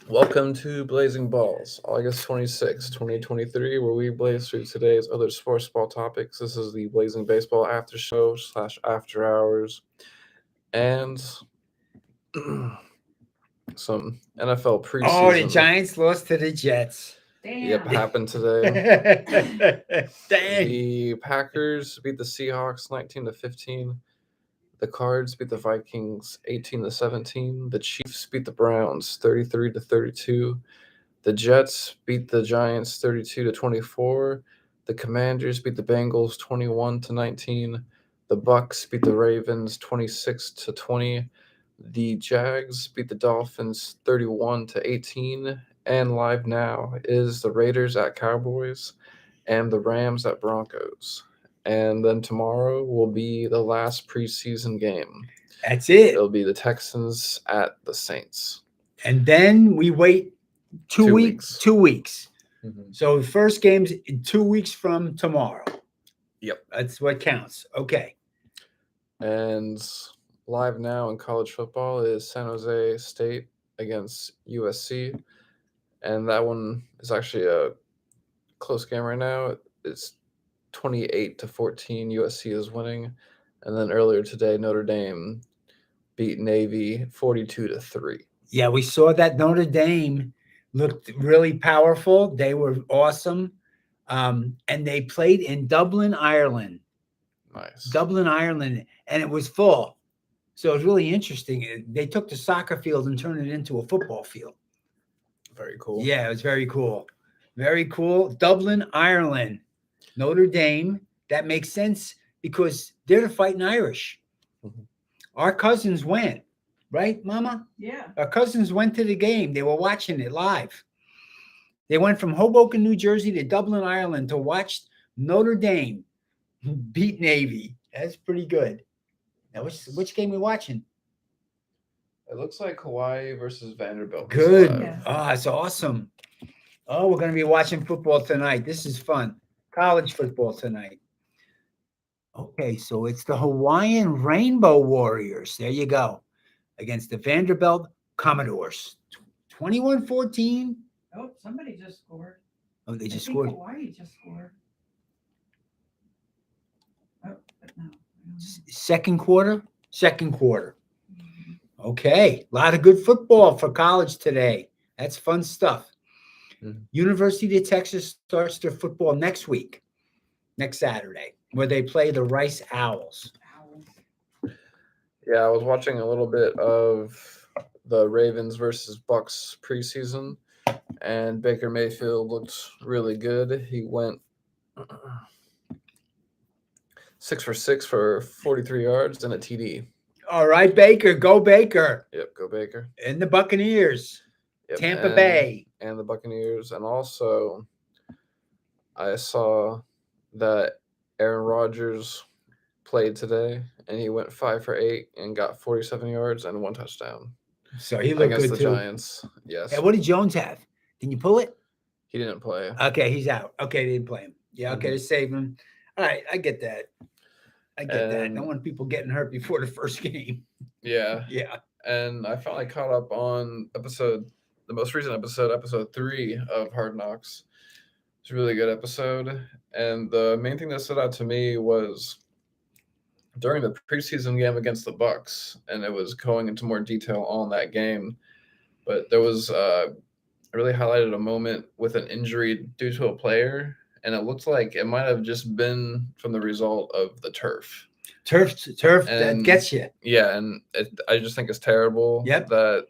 Welcome to Blazing Balls, August 26, 2023, where we blaze through today's other sports ball topics. This is the Blazing Baseball After Show / After Hours, and some NFL Oh, the preseason. Giants lost to the Jets. Yep, Damn. happened today. Dang. The Packers beat the Seahawks 19-15. The Cards beat the Vikings 18-17. The Chiefs beat the Browns 33-32. The Jets beat the Giants 32-24. The Commanders beat the Bengals 21-19. The Bucks beat the Ravens 26-20. The Jags beat the Dolphins 31-18. And live now is the Raiders at Cowboys and the Rams at Broncos. And then tomorrow will be the last preseason game. That's it. It'll be the Texans at the Saints. And then we wait 2 weeks. 2 weeks. Mm-hmm. So the first game's 2 weeks from tomorrow. Yep. That's what counts. Okay. And live now in college football is San Jose State against USC. And that one is actually a close game right now. It's 28-14. USC is winning. And then earlier today, Notre Dame beat Navy 42-3. Yeah, we saw that Notre Dame looked really powerful. They were awesome. And they played in Dublin, Ireland. Nice. Dublin, Ireland, and it was full. So it was really interesting. They took the soccer field and turned it into a football field. Very cool. Yeah, it was very cool. Very cool. Dublin, Ireland. Notre Dame. That makes sense because they're the fighting Irish. Mm-hmm. Our cousins went, right, Mama? Yeah. Our cousins went to the game. They were watching it live. They went from Hoboken, New Jersey to Dublin, Ireland to watch Notre Dame beat Navy. That's pretty good. Now, which game we watching? It looks like Hawaii versus Vanderbilt. Good. Yeah. Oh, that's awesome. Oh, we're going to be watching football tonight. This is fun. College football tonight. Okay, so it's the Hawaiian Rainbow Warriors. There you go. Against the Vanderbilt Commodores. 21-14. Oh, somebody just scored. Oh, they just I think scored. Hawaii just scored. Oh, but no. Second quarter? Second quarter. Mhm. Okay. A lot of good football for college today. That's fun stuff. Mhm. University of Texas starts their football next week, next Saturday, where they play the Rice Owls. Owls. Yeah, I was watching a little bit of the Ravens versus Bucks preseason, and Baker Mayfield looked really good. He went 6 for 6 for 43 yards and a TD. All right, Baker. Go Baker. Yep, go Baker. And the Buccaneers. Yep, Tampa Bay. And the Buccaneers. And also, I saw that Aaron Rodgers played today, and he went 5 for 8 and got 47 yards and 1 touchdown. So he looked against good the too. Giants. Yes. Yeah, what did Jones have? Can you pull it? He didn't play. Okay, he's out. Okay, they didn't play him. Yeah, okay, to save him. All right, I get that. I get that. I don't want people getting hurt before the first game. Yeah. Yeah. And I finally caught up on the most recent episode 3 of Hard Knocks. It's a really good episode. And the main thing that stood out to me was during the preseason game against the Bucks, and it was going into more detail on that game. But there was I really highlighted a moment with an injury due to a player, and it looked like it might have just been from the result of the turf. Turf, that And- gets you. Yeah, and I just think it's terrible Yep. that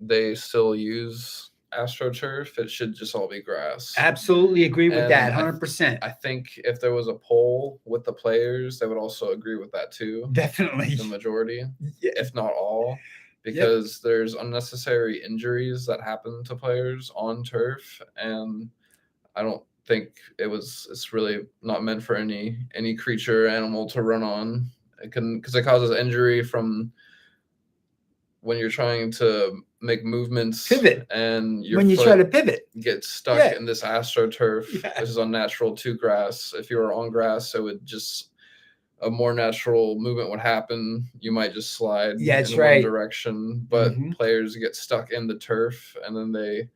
they still use AstroTurf. It should just all be grass. Absolutely agree with And that, 100%. I think if there was a poll with the players, they would also agree with that too. Definitely. The majority, Yeah. if not all, because there's unnecessary injuries that happen to players on turf, and I don't think it's really not meant for any creature or animal to run on. It can, because it causes injury from when you're trying to make movements, Pivot. and your When you foot try to pivot. get stuck Yeah. in this AstroTurf, Yeah. which is unnatural to grass. If you were on grass, it would just a more natural movement would happen. You might just slide Yeah, that's in right. one direction, but Mhm. players get stuck in the turf and then they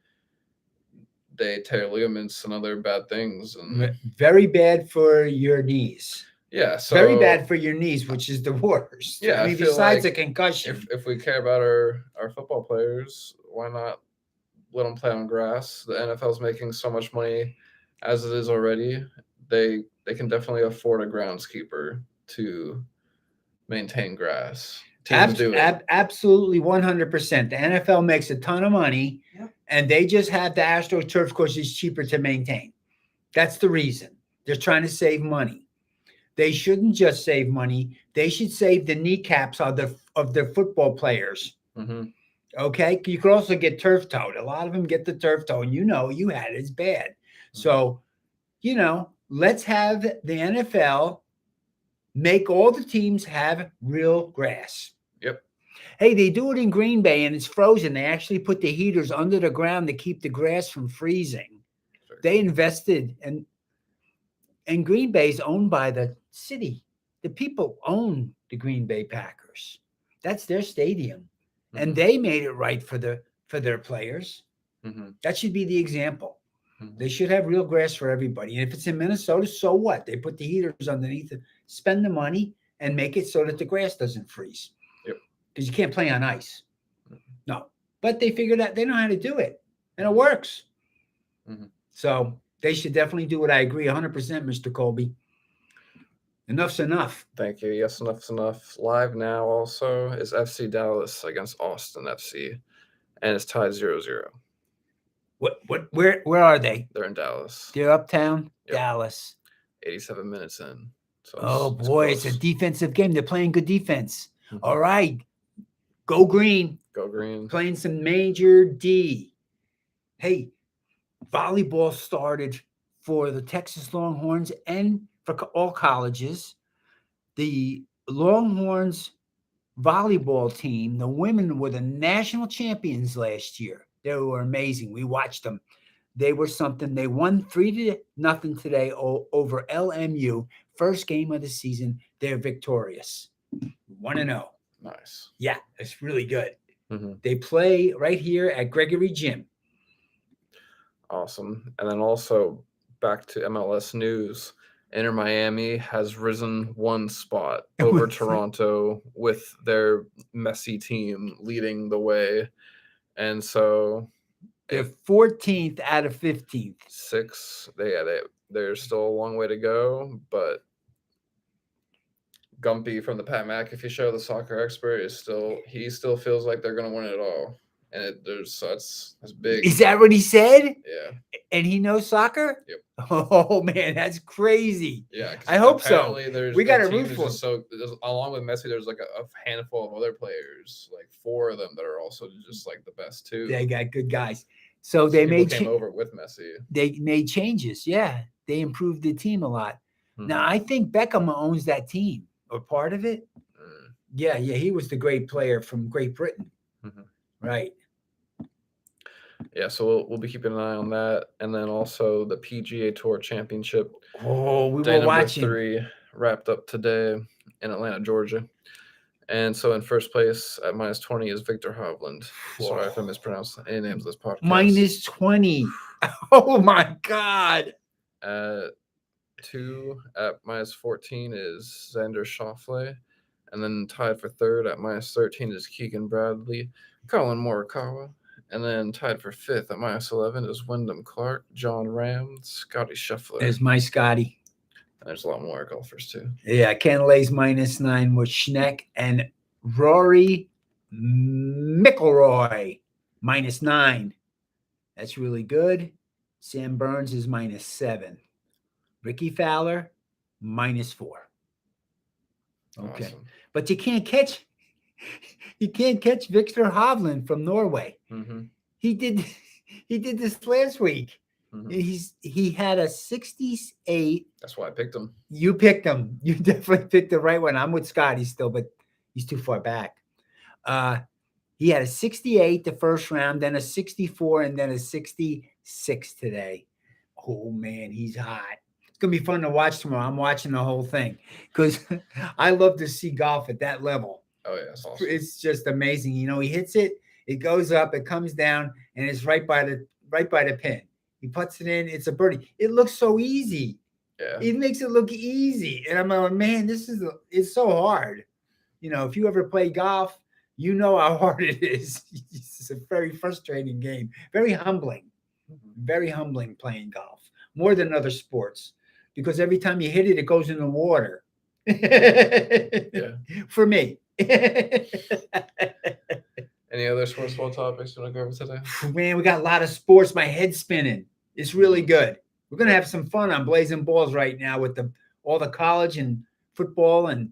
tear ligaments and other bad things. And Very bad for your knees. yeah, so Very bad for your knees, which is the worst. Yeah, I I mean, feel besides a like concussion. if we care about our football players, why not let them play on grass? The NFL's making so much money as it is already. They can definitely afford a groundskeeper to maintain grass. Teams do it. Absolutely 100%. The NFL makes a ton of money, Yep. and they just have the AstroTurf because it's cheaper to maintain. That's the reason. They're trying to save money. They shouldn't just save money. They should save the kneecaps of their football players. Hmm. Okay, you could also get turf toed. A lot of them get the turf toe, and you had it. It's bad. So, let's have the NFL make all the teams have real grass. Yep. Hey, they do it in Green Bay, and it's frozen. They actually put the heaters under the ground to keep the grass from freezing. Very They cool. invested, and Green Bay is owned by the city. The people own the Green Bay Packers. That's their stadium. And Mhm. they made it right for their players. Mhm. That should be the example. Mhm. They should have real grass for everybody. And if it's in Minnesota, so what? They put the heaters underneath it, spend the money, and make it so that the grass doesn't freeze. Yep. Because you can't play on ice. Mhm. No. But they figured out they know how to do it. And it works. Mhm. So they should definitely do it. I agree 100%, Mr. Colby. Enough's enough. Thank you. Yes, enough's enough. Live now also is FC Dallas against Austin FC, and it's tied 0-0. Where are they? They're in Dallas. They're uptown, Yep. Dallas. 87 minutes in. So Oh boy, it's a close. defensive game. They're playing good defense. Mhm. All right. Go green. Go green. Playing some major D. Hey, volleyball started for the Texas Longhorns and for all colleges. The Longhorns volleyball team, the women were the national champions last year. They were amazing. We watched them. They were something. They won 3-0 today over LMU. First game of the season. They're victorious. 1-0. Nice. Yeah, it's really good. Mhm. They play right here at Gregory Gym. Awesome. And then also back to MLS news. Inter Miami has risen one spot over Toronto with their Messi team leading the way. And so They're 14th out of 15th. There's still a long way to go, but Gumpy from the Pat McAfee show, the soccer expert, he still feels like they're gonna win it all. And that's big. Is that what he said? Yeah. And he knows soccer? Yep. Oh man, that's crazy. Yeah, 'cause I hope so. apparently there's We the gotta team root is for just along with Messi, there's like a handful of other players, like 4 of them that are also just like the best too. They got good guys. So So they people made came over with Messi. they made changes. Yeah, they improved the team a lot. Mhm. Now I think Beckham owns that team or part of it. Mm. Yeah, he was the great player from Great Britain. Mhm. Right. Yeah, so we'll be keeping an eye on that, and then also the PGA Tour Championship. Oh, we Day were number watching. 3 wrapped up today in Atlanta, Georgia. And so in first place at -20 is Victor Hovland. Sorry if I mispronounced any names of this podcast. -20. Oh my God. At 2 at -14 is Xander Schauffele. And then tied for third at -13 is Keegan Bradley, Colin Morikawa. And then tied for fifth at -11 is Wyndham Clark, John Ram, Scotty Scheffler. There's my Scotty. And there's a lot more golfers too. Yeah, Ken Lay's -9 with Schneck and Rory McIlroy -9. That's really good. Sam Burns is -7. Ricky Fowler -4. Okay. Awesome. But you can't catch Victor Hovland from Norway. Mm-hmm. He did this last week. Mm-hmm. He had a 68. That's why I picked him. You picked him. You definitely picked the right one. I'm with Scotty still, but he's too far back. He had a 68 the first round, then a 64, and then a 66 today. Oh man, he's hot. It's gonna be fun to watch tomorrow. I'm watching the whole thing because I love to see golf at that level. Oh yeah, it's awesome. It's just amazing. You know, he hits it, it goes up, it comes down, and it's right by the pin. He puts it in. It's a birdie. It looks so easy. Yeah. It makes it look easy, and I'm like, man, it's so hard. You know, if you ever play golf, you know how hard it is. It's a very frustrating game, very humbling. Very humbling playing golf, more than other sports, because every time you hit it, it goes in the water. Yeah. For me. Any other sports ball topics you want to go over today? Man, we got a lot of sports. My head's spinning. It's really good. We're gonna have some fun on Blazing Balls right now with all the college and football and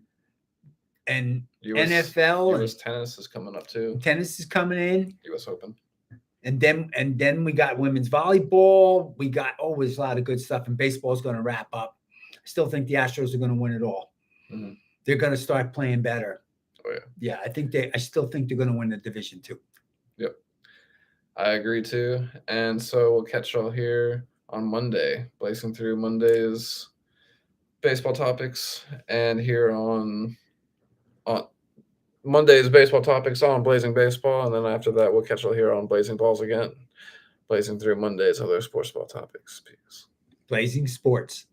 NFL US tennis is coming up too. and tennis is coming in. US Open. And then we got women's volleyball. We got there's a lot of good stuff, and baseball is going to wrap up. I still think the Astros are going to win it all. Mhm. They're going to start playing better. Oh yeah. Yeah, I still think they're going to win the division too. Yep. I agree too. And so we'll catch y'all here on Monday, blazing through Monday's baseball topics, and here on Monday's baseball topics on Blazing Baseball, and then after that we'll catch y'all here on Blazing Balls again, blazing through Monday's other sports ball topics. Peace. Blazing Sports.